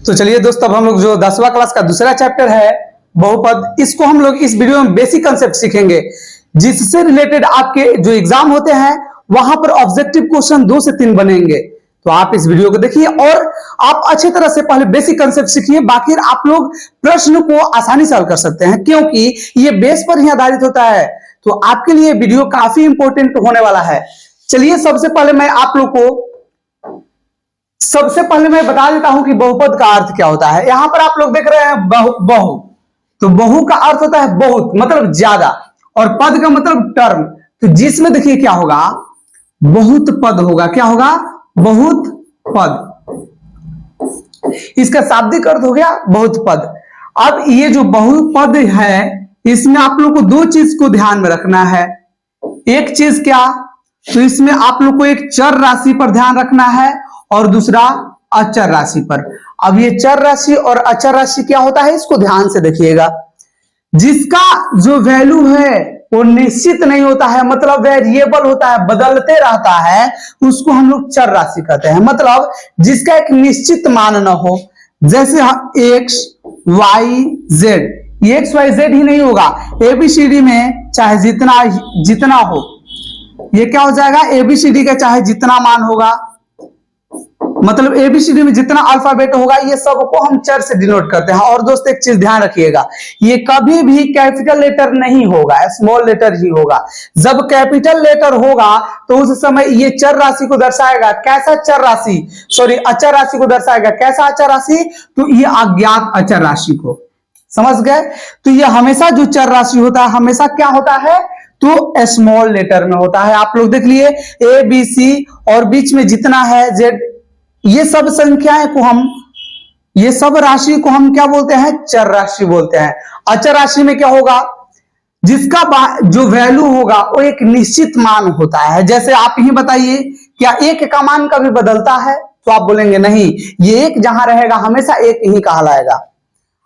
तो चलिए दोस्तों, अब हम लोग जो 10वां क्लास का दूसरा चैप्टर है बहुपद, इसको हम लोग इस वीडियो में बेसिक कंसेप्ट सीखेंगे, जिससे रिलेटेड आपके जो एग्जाम होते हैं वहां पर ऑब्जेक्टिव क्वेश्चन 2 से 3 बनेंगे। तो आप इस वीडियो को देखिए और आप अच्छी तरह से पहले बेसिक कंसेप्ट सीखिए, बाकी आप लोग प्रश्न को आसानी से हल कर सकते हैं, क्योंकि ये बेस पर ही आधारित होता है। तो आपके लिए वीडियो काफी इंपॉर्टेंट होने वाला है। चलिए सबसे पहले मैं बता देता हूं कि बहुपद का अर्थ क्या होता है। यहां पर आप लोग देख रहे हैं बहु, तो बहु का अर्थ होता है बहुत, मतलब ज्यादा, और पद का मतलब टर्म। तो जिसमें देखिए क्या होगा, बहुत पद होगा। क्या होगा? बहुत पद। इसका शाब्दिक अर्थ हो गया बहुत पद। अब ये जो बहुपद है, इसमें आप लोग को दो चीज को ध्यान में रखना है। एक चीज क्या? तो इसमें आप लोग को एक चर राशि पर ध्यान रखना है और दूसरा अचर राशि पर। अब ये चर राशि और अचर राशि क्या होता है, इसको ध्यान से देखिएगा। जिसका जो वैल्यू है वो निश्चित नहीं होता है, मतलब वेरिएबल होता है, बदलते रहता है, उसको हम लोग चर राशि कहते हैं। मतलब जिसका एक निश्चित मान न हो, जैसे X Y Z, X Y Z ही नहीं होगा, एबीसीडी में चाहे जितना हो, ये क्या हो जाएगा, एबीसीडी का चाहे जितना मान होगा, मतलब एबीसीडी में जितना अल्फाबेट होगा, ये सब को हम चर से डिनोट करते हैं। और दोस्त एक चीज ध्यान रखिएगा, ये कभी भी कैपिटल लेटर नहीं होगा, स्मॉल लेटर ही होगा। जब कैपिटल लेटर होगा तो उस समय ये चर राशि को दर्शाएगा। कैसा चर राशि? सॉरी, अचर राशि को दर्शाएगा। कैसा अचर राशि? तो ये अज्ञात अचर राशि को, समझ गए? तो ये हमेशा जो चर राशि होता है, हमेशा क्या होता है, तो स्मॉल लेटर में होता है। आप लोग देख लिए ए बी सी और बीच में जितना है जेड, ये सब संख्याएं को हम, ये सब राशि को हम क्या बोलते हैं, चर राशि बोलते हैं। अचर राशि में क्या होगा, जिसका जो वैल्यू होगा वो एक निश्चित मान होता है। जैसे आप ही बताइए, क्या एक का मान कभी बदलता है? तो आप बोलेंगे नहीं, ये एक जहां रहेगा हमेशा एक ही कहलाएगा।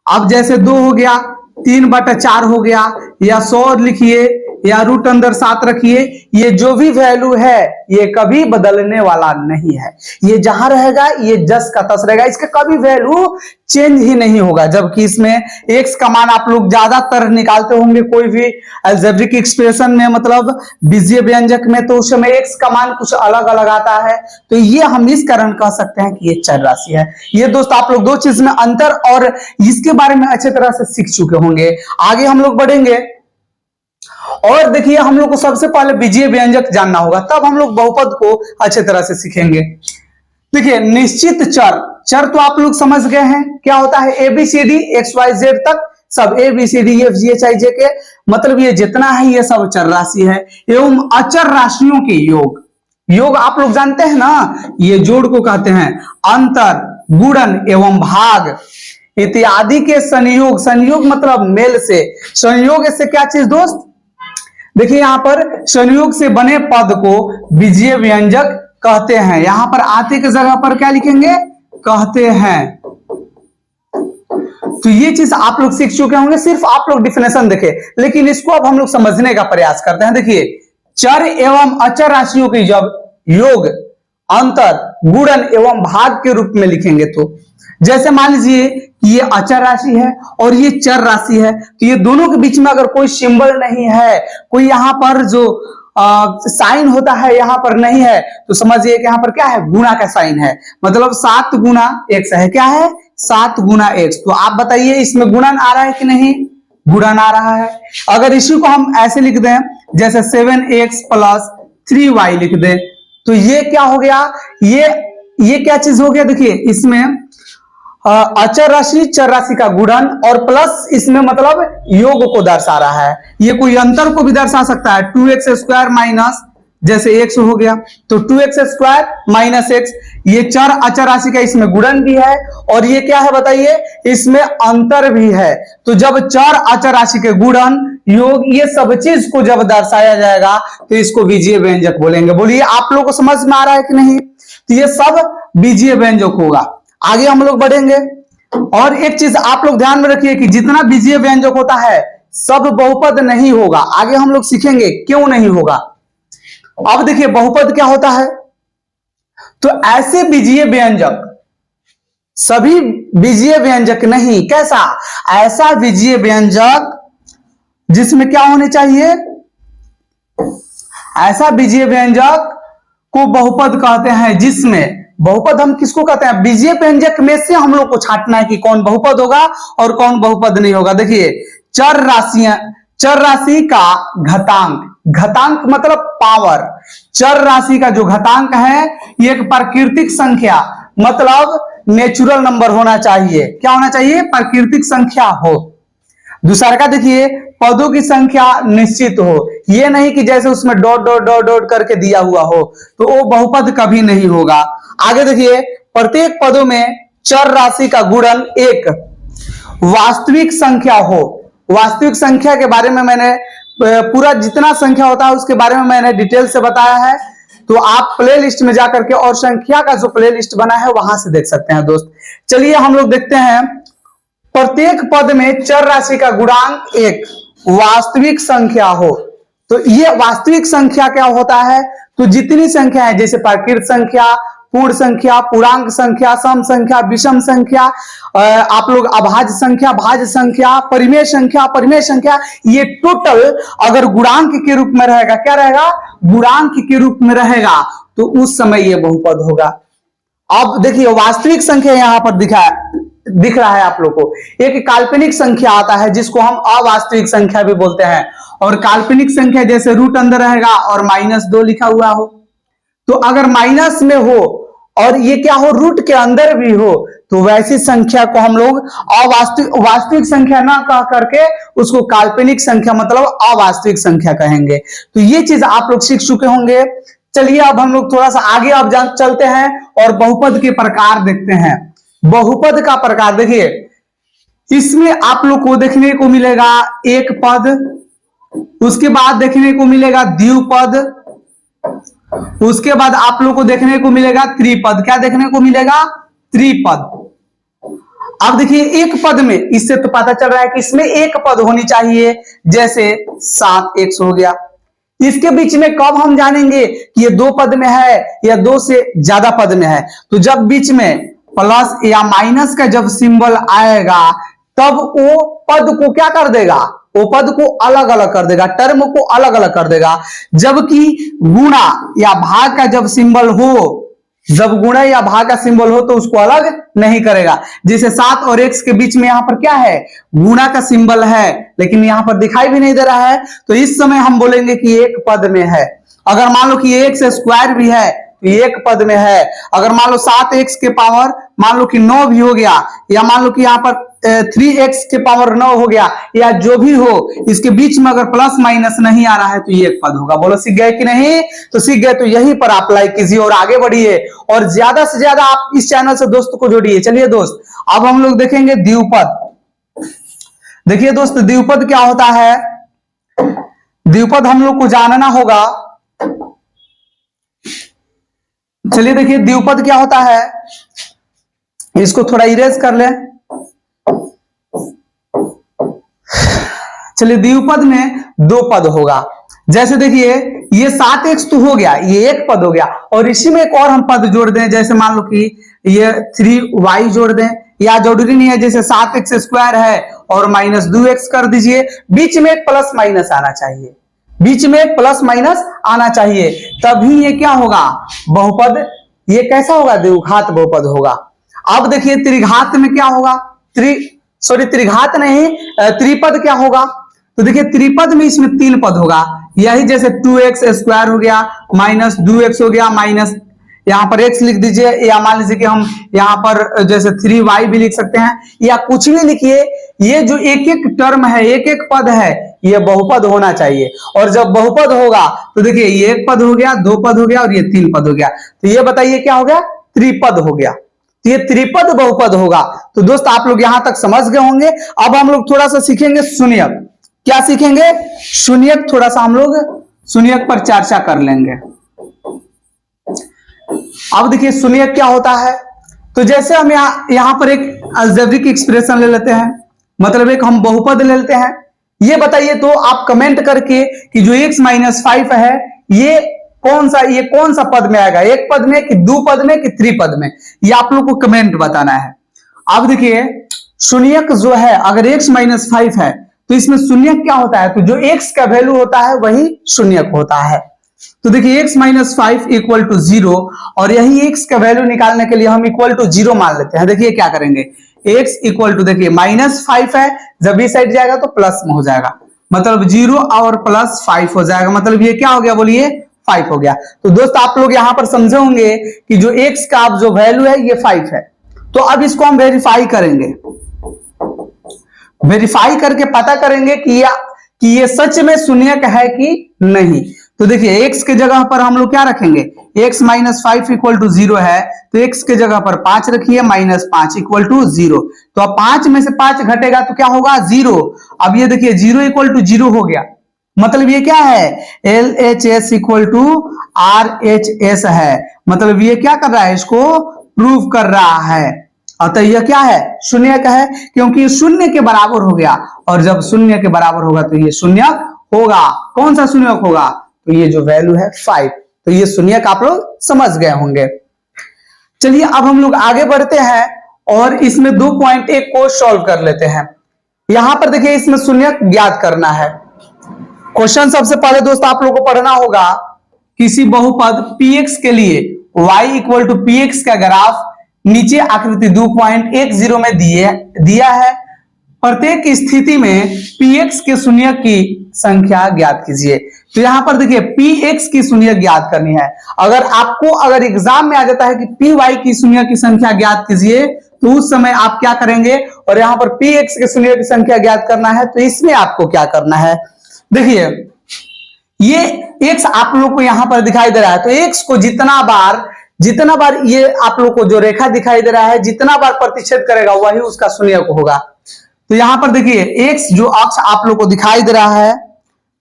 अब जैसे 2 हो गया, 3/4 हो गया, या 100 लिखिए, या रूट अंदर 7 रखिए, ये जो भी वैल्यू है ये कभी बदलने वाला नहीं है। ये जहां रहेगा ये जस का तस रहेगा, इसका कभी वैल्यू चेंज ही नहीं होगा। जबकि इसमें एक्स का मान आप लोग ज्यादातर निकालते होंगे कोई भी अलजेब्रिक एक्सप्रेशन में, मतलब बीजीय व्यंजक में, तो उस समय एक्स का मान कुछ अलग अलग आता है। तो ये हम इस कारण कह सकते हैं कि ये चर राशि है। ये दोस्त आप लोग दो चीज में अंतर और इसके बारे में अच्छी तरह से सीख चुके होंगे। आगे हम लोग बढ़ेंगे और देखिए, हम लोग को सबसे पहले बीजीय व्यंजक जानना होगा, तब हम लोग बहुपद को अच्छे तरह से सीखेंगे। देखिए, निश्चित चर तो आप लोग समझ गए हैं क्या होता है। एबीसीडी एक्स वाई जेड तक सब, A B C D F G H I J K, मतलब ये जितना है ये सब चर राशि है। एवं अचर राशियों के योग, योग आप लोग जानते हैं ना, ये जोड़ को कहते हैं। अंतर, गुणन एवं भाग इत्यादि के संयोग, संयोग मतलब मेल से, संयोग से क्या चीज दोस्त, देखिए यहां पर संयोग से बने पद को बीजीय व्यंजक कहते हैं। यहां पर आते की जगह पर क्या लिखेंगे, कहते हैं। तो ये चीज आप लोग सीख चुके होंगे, सिर्फ आप लोग डिफिनेशन देखे, लेकिन इसको अब हम लोग समझने का प्रयास करते हैं। देखिए, चर एवं अचर राशियों के जब योग, अंतर, गुणन एवं भाग के रूप में लिखेंगे, तो जैसे मान लीजिए कि ये अचर राशि है और ये चर राशि है, तो ये दोनों के बीच में अगर कोई सिंबल नहीं है, कोई यहां पर जो साइन होता है यहां पर नहीं है, तो समझिए कि यहां पर क्या है, गुणा का साइन है, मतलब 7 गुना x है। क्या है? 7 गुना x। तो आप बताइए इसमें गुणन आ रहा है कि नहीं? गुणन आ रहा है। अगर इसी को हम ऐसे लिख दें, जैसे 7x + 3y लिख दें, तो ये क्या हो गया, ये क्या चीज हो गया, देखिए इसमें अचर राशि चर राशि का गुणन और प्लस इसमें मतलब योग को दर्शा रहा है। ये कोई अंतर को भी दर्शा सकता है। 2x² माइनस, जैसे x हो गया तो 2x² - x, ये चर अचर राशि का इसमें गुणन भी है और ये क्या है बताइए, इसमें अंतर भी है। तो जब चर अचर राशि के गुणन, योग, ये सब चीज को जब दर्शाया जाएगा तो इसको बीजीय व्यंजक बोलेंगे। बोलिए आप लोगों को समझ में आ रहा है कि नहीं? तो ये सब बीजीय व्यंजक होगा। आगे हम लोग बढ़ेंगे और एक चीज आप लोग ध्यान में रखिए कि जितना बीजीय व्यंजक होता है सब बहुपद नहीं होगा। आगे हम लोग सीखेंगे क्यों नहीं होगा। अब देखिए बहुपद क्या होता है, तो ऐसे बीजीय व्यंजक सभी बीजीय व्यंजक नहीं, कैसा, ऐसा बीजीय व्यंजक जिसमें क्या होने चाहिए, ऐसा बीजीय व्यंजक को बहुपद कहते हैं, जिसमें बहुपद हम किसको कहते हैं, बीजीय व्यंजक में से हम लोग को छांटना है कि कौन बहुपद होगा और कौन बहुपद नहीं होगा। देखिए चर राशियां, चर राशि का घातांक, घातांक मतलब पावर, चर राशि का जो घातांक है ये एक प्राकृतिक संख्या मतलब नेचुरल नंबर होना चाहिए। क्या होना चाहिए, प्राकृतिक संख्या हो। दूसरा का देखिए पदों की संख्या निश्चित हो, ये नहीं कि जैसे उसमें डॉट डॉट डॉट डॉट करके दिया हुआ हो, तो वो बहुपद कभी नहीं होगा। आगे देखिए प्रत्येक पदों में चर राशि का गुणन एक वास्तविक संख्या हो। वास्तविक संख्या के बारे में मैंने पूरा जितना संख्या होता है उसके बारे में मैंने डिटेल से बताया है, तो आप प्ले लिस्ट में जाकर के और संख्या का जो प्ले लिस्ट बना है वहां से देख सकते हैं दोस्त। चलिए हम लोग देखते हैं, प्रत्येक पद में चर राशि का गुणांक एक वास्तविक संख्या हो। तो ये वास्तविक संख्या क्या होता है, तो जितनी संख्या है जैसे प्राकृत संख्या, पूर्ण संख्या, पूर्णांक संख्या, सम संख्या, विषम संख्या, आप लोग अभाज्य संख्या, भाज्य संख्या, परिमेय संख्या, परिमेय संख्या, ये टोटल अगर गुणांक के रूप में रहेगा, क्या रहेगा, गुणांक के रूप में रहेगा, तो उस समय ये बहुपद होगा। अब देखिए वास्तविक संख्या यहां पर दिख रहा है आप लोग को, एक काल्पनिक संख्या आता है जिसको हम अवास्तविक संख्या भी बोलते हैं, और काल्पनिक संख्या जैसे रूट अंदर रहेगा और -2 लिखा हुआ हो, तो अगर माइनस में हो और ये क्या हो रूट के अंदर भी हो, तो वैसी संख्या को हम लोग वास्तविक संख्या ना कह करके उसको काल्पनिक संख्या मतलब अवास्तविक संख्या कहेंगे। तो ये चीज आप लोग सीख चुके होंगे। चलिए अब हम लोग थोड़ा सा आगे अब चलते हैं और बहुपद के प्रकार देखते हैं। बहुपद का प्रकार देखिए, इसमें आप लोग को देखने को मिलेगा एक पद, उसके बाद देखने को मिलेगा द्विपद, उसके बाद आप लोग को देखने को मिलेगा त्रिपद। क्या देखने को मिलेगा, त्रिपद। अब देखिए एक पद में, इससे तो पता चल रहा है कि इसमें एक पद होनी चाहिए, जैसे 7x हो गया। इसके बीच में कब हम जानेंगे कि ये 2 पद में है या 2 से ज्यादा पद में है, तो जब बीच में प्लस या माइनस का जब सिंबल आएगा तब वो पद को क्या कर देगा, वो पद को अलग अलग कर देगा, टर्म को अलग अलग कर देगा। जबकि गुणा या भाग का जब सिंबल हो, जब गुणा या भाग का सिंबल हो तो उसको अलग नहीं करेगा। जैसे 7 और x के बीच में यहां पर क्या है, गुणा का सिंबल है, लेकिन यहां पर दिखाई भी नहीं दे रहा है, तो इस समय हम बोलेंगे कि एक पद में है। अगर मान लो कि x स्क्वायर भी है तो एक पद में है। अगर मान लो 7x के पावर मान लो कि 9 भी हो गया, या मान लो कि यहाँ पर 3x के पावर 9 हो गया, या जो भी हो, इसके बीच में अगर प्लस माइनस नहीं आ रहा है तो ये एक पद होगा। बोलो सीख गए कि नहीं, तो सीख गए तो यहीं पर आप लाइक कीजिए और आगे बढ़िए, और ज्यादा से ज्यादा आप इस चैनल से दोस्त को जोड़िए। चलिए दोस्त अब हम लोग देखेंगे द्विपद। देखिए दोस्त द्विपद क्या होता है, द्विपद हम लोग को जानना होगा। चलिए देखिए द्विपद क्या होता है, इसको थोड़ा इरेज कर ले। चलिए द्विपद में 2 पद होगा। जैसे देखिए ये 7x तो हो गया, ये एक पद हो गया, और इसी में एक और हम पद जोड़ दें, जैसे मान लो कि ये 3y जोड़ दें, या जरूरी नहीं है, जैसे 7x स्क्वायर है और -2x कर दीजिए, बीच में एक प्लस माइनस आना चाहिए, बीच में एक प्लस माइनस आना चाहिए, तभी ये क्या होगा, बहुपद। ये कैसा होगा, द्विघात बहुपद होगा। अब देखिए त्रिघात में क्या होगा, त्रिघात नहीं, त्रिपद क्या होगा, तो देखिए त्रिपद में इसमें 3 पद होगा। यही जैसे 2x स्क्वायर हो गया, -2x हो गया, माइनस यहाँ पर x लिख दीजिए, या मान लीजिए कि हम यहाँ पर जैसे 3y भी लिख सकते हैं, या कुछ भी लिखिए। ये जो एक एक टर्म है, एक एक पद है, ये बहुपद होना चाहिए। और जब बहुपद होगा तो देखिए ये एक पद हो गया, 2 पद हो गया और ये 3 पद हो गया, तो ये बताइए क्या हो गया, त्रिपद हो गया। तो ये त्रिपद बहुपद होगा। तो दोस्त आप लोग यहां तक समझ गए होंगे। अब हम लोग थोड़ा सा सीखेंगे शून्यक। क्या सीखेंगे, शून्यक। थोड़ा सा हम लोग शून्यक पर चर्चा कर लेंगे। अब देखिए शून्यक क्या होता है, तो जैसे हम यहां पर एक अलजेब्रिक एक्सप्रेशन ले लेते हैं, मतलब एक हम बहुपद ले लेते हैं। ये बताइए तो आप कमेंट करके कि जो x - 5 है ये कौन सा पद में आएगा, एक पद में कि 2 पद में कि 3 पद में, ये आप लोग को कमेंट बताना है। अब देखिए शून्यक जो है अगर x माइनस 5 है तो इसमें शून्यक क्या होता है, तो जो x का वैल्यू होता है वही शून्यक होता है। तो देखिए x माइनस 5 इक्वल टू 0 और यही x का वैल्यू निकालने के लिए हम इक्वल टू 0 मान लेते हैं। देखिए क्या करेंगे, x इक्वल टू देखिए माइनस 5 है, जब इस साइड जाएगा तो प्लस में हो जाएगा, मतलब 0 और प्लस 5 हो जाएगा, मतलब ये क्या हो गया बोलिए 5 हो गया। तो दोस्त आप लोग यहां पर समझे होंगे कि जो x का अब जो वैल्यू है ये 5 है। तो अब इसको हम वेरीफाई करेंगे, वेरीफाई करके पता करेंगे कि ये सच में शून्यक है कि नहीं। तो देखिए x के जगह पर हम लोग क्या रखेंगे, x माइनस 5 इक्वल टू 0 है तो x के जगह पर 5 रखिए, माइनस 5 इक्वल टू 0। तो अब 5 में से 5 घटेगा तो क्या होगा 0। अब ये देखिए 0 इक्वल टू 0 हो गया, मतलब ये क्या है LHS इक्वल टू RHS है, मतलब ये क्या कर रहा है, इसको प्रूव कर रहा है। अतः यह क्या है शून्य का है, क्योंकि शून्य के बराबर हो गया और जब शून्य के बराबर होगा तो ये शून्यक होगा। कौन सा शून्यक होगा, तो ये जो वैल्यू है 5, तो ये शून्यक आप लोग समझ गए होंगे। चलिए अब हम लोग आगे बढ़ते हैं और इसमें 2.1 को सॉल्व कर लेते हैं। यहां पर देखिए इसमें शून्यक ज्ञात करना है। क्वेश्चन सबसे पहले दोस्त आप लोग को पढ़ना होगा, किसी बहुपद px के लिए y इक्वल टू px का ग्राफ नीचे आकृति 2.10 में दिया है। प्रत्येक स्थिति में px के शून्यक की संख्या ज्ञात कीजिए। तो यहां पर देखिए px की शून्यक ज्ञात करनी है। अगर एग्जाम में आ जाता है कि py की शून्यक की संख्या ज्ञात कीजिए तो उस समय आप क्या करेंगे, और यहां पर px के शून्यक की संख्या ज्ञात करना है तो इसमें आपको क्या करना है, देखिए ये x आप लोग को यहां पर दिखाई दे रहा है, तो x को जितना बार ये आप लोग को जो रेखा दिखाई दे रहा है जितना बार प्रतिच्छेद करेगा वही उसका शून्यक होगा। तो यहां पर देखिए x जो अक्ष आप लोग को दिखाई दे रहा है,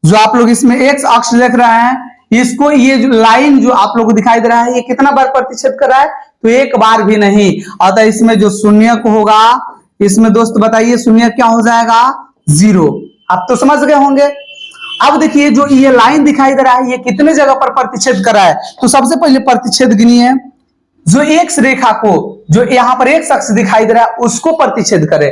जो आप लोग इसमें x अक्ष देख रहे हैं, इसको ये जो लाइन जो आप लोग को दिखाई दे रहा है ये कितना बार प्रतिच्छेद कर रहा है, तो एक बार भी नहीं। अतः इसमें जो शून्यक होगा, इसमें दोस्त बताइए शून्यक क्या हो जाएगा 0। आप तो समझ गए होंगे। अब देखिए जो ये लाइन दिखाई दे रहा है ये कितने जगह पर प्रतिच्छेद कर रहा है, तो सबसे पहले प्रतिच्छेद गिनिए, जो x रेखा को जो यहाँ पर x अक्ष दिखाई दे रहा है उसको प्रतिच्छेद करे,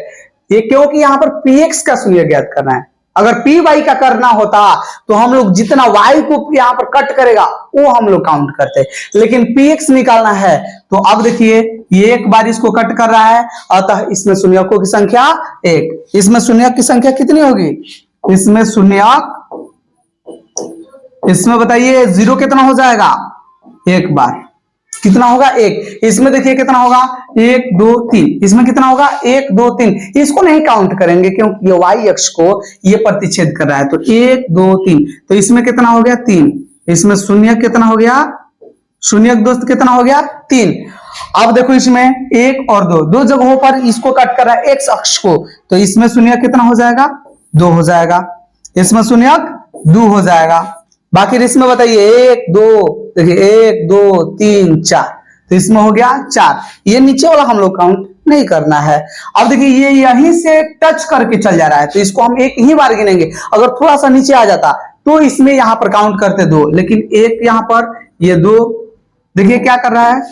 ये क्योंकि यहाँ पर px का शून्यक ज्ञात करना है। अगर py का करना होता तो हम लोग जितना y को यहाँ पर कट करेगा वो हम लोग काउंट करते, लेकिन px निकालना है। तो अब देखिए ये एक बार इसको कट कर रहा है, अतः इसमें शून्यकों की संख्या 1। इसमें शून्यक की संख्या कितनी होगी, इसमें शून्यक, इसमें बताइए 0 कितना हो जाएगा, एक बार कितना होगा 1। इसमें देखिए कितना होगा 1 2 3, इसमें कितना होगा 1 2 3। इसको नहीं काउंट करेंगे क्योंकि ये y अक्ष को ये प्रतिच्छेद कर रहा है, तो 1 2 3, तो इसमें कितना हो गया 3। इसमें शून्यक कितना हो गया, शून्यक दोस्त कितना हो गया 3। अब देखो इसमें 1 और 2 दो जगहों पर इसको कट कर रहा है x अक्ष को, तो इसमें शून्यक कितना हो जाएगा 2 हो जाएगा, इसमें शून्यक 2 हो जाएगा। बाकी इसमें बताइए 1 2, देखिए 1 2 3 4, तो इसमें हो गया 4। ये नीचे वाला हम लोग काउंट नहीं करना है। अब देखिए ये यहीं से टच करके चल जा रहा है तो इसको हम एक ही बार गिनेंगे। अगर थोड़ा सा नीचे आ जाता तो इसमें यहां पर काउंट करते 2, लेकिन एक यहां पर ये 2 देखिए क्या कर रहा है,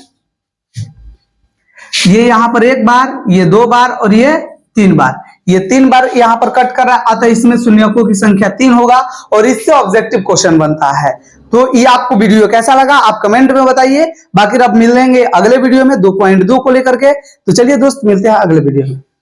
ये यहां पर 1 बार, ये 2 बार और ये 3 बार, ये 3 बार यहां पर कट कर रहा है, अतः इसमें शून्यकों की संख्या 3 होगा और इससे ऑब्जेक्टिव क्वेश्चन बनता है। तो ये आपको वीडियो कैसा लगा आप कमेंट में बताइए। बाकी अब मिलेंगे अगले वीडियो में 2.2 को लेकर के। तो चलिए दोस्त मिलते हैं अगले वीडियो में।